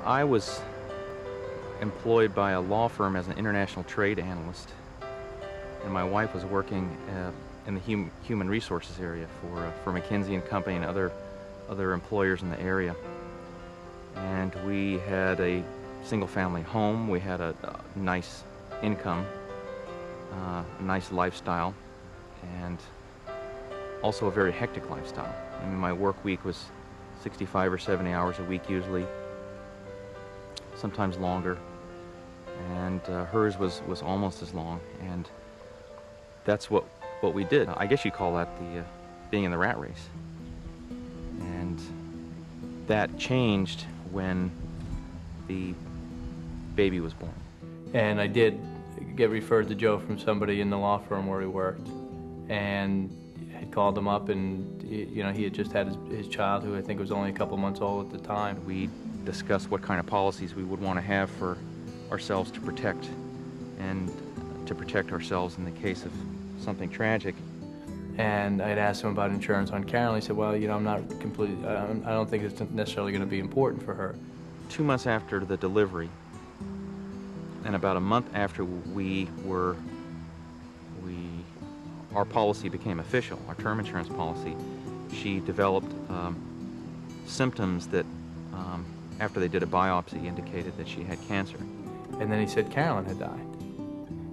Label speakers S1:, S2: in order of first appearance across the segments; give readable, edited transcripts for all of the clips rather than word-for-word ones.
S1: I was employed by a law firm as an international trade analyst, and my wife was working in the human resources area for McKinsey and Company and other employers in the area. And we had a single-family home. We had a nice income, a nice lifestyle, and also a very hectic lifestyle. I mean, my work week was 65 or 70 hours a week usually, sometimes longer, and hers was almost as long, and that's what we did. I guess you call that the being in the rat race. And that changed when the baby was born.
S2: And I did get referred to Joe from somebody in the law firm where he worked, and I called him up, and he had just had his child, who I think was only a couple months old at the time.
S1: We discussed what kind of policies we would want to have for ourselves to protect, and to protect ourselves in the case of something tragic.
S2: And I'd asked him about insurance on Carolyn. He said, well, I'm not completely, I don't think it's necessarily going to be important for her.
S1: 2 months after the delivery, and about a month after our policy became official, our term insurance policy, she developed symptoms that, after they did a biopsy, indicated that she had cancer.
S2: And then he said Carolyn had died.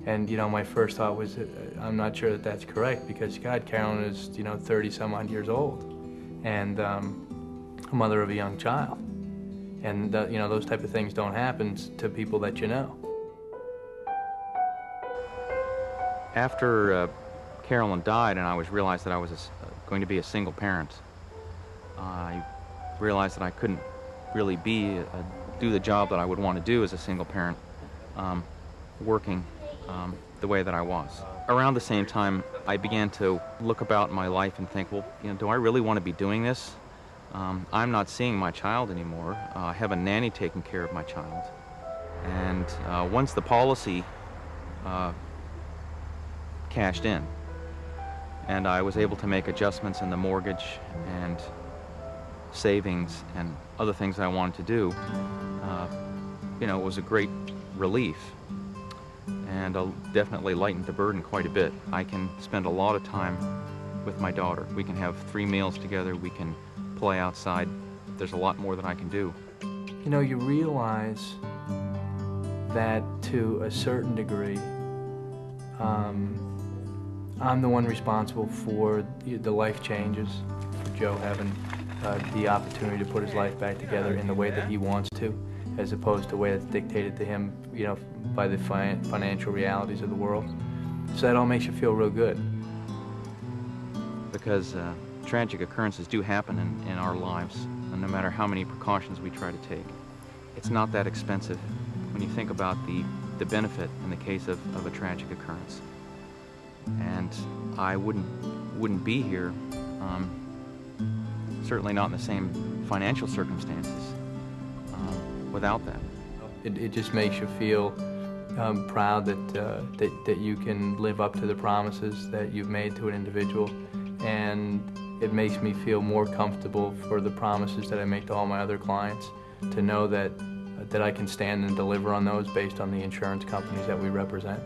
S2: And, my first thought was, I'm not sure that that's correct, because, God, Carolyn is, 30-some-odd years old, and a mother of a young child. And, those type of things don't happen to people that you know.
S1: After Carolyn died and I realized that I was going to be a single parent, I realized that I couldn't really do the job that I would want to do as a single parent, working the way that I was. Around the same time, I began to look about my life and think, well, do I really want to be doing this? I'm not seeing my child anymore. I have a nanny taking care of my child. And once the policy cashed in, and I was able to make adjustments in the mortgage and savings and other things I wanted to do, it was a great relief, and definitely lightened the burden quite a bit. I can spend a lot of time with my daughter. We can have 3 meals together, we can play outside. There's a lot more that I can do.
S2: You realize that to a certain degree, I'm the one responsible for the life changes, for Joe having the opportunity to put his life back together in the way that he wants to, as opposed to the way that's dictated to him, by the financial realities of the world. So that all makes you feel real good.
S1: Because tragic occurrences do happen in our lives, and no matter how many precautions we try to take, it's not that expensive when you think about the benefit in the case of a tragic occurrence. And I wouldn't be here, certainly not in the same financial circumstances, without that.
S2: It just makes you feel proud that you can live up to the promises that you've made to an individual, and it makes me feel more comfortable for the promises that I make to all my other clients, to know that I can stand and deliver on those based on the insurance companies that we represent.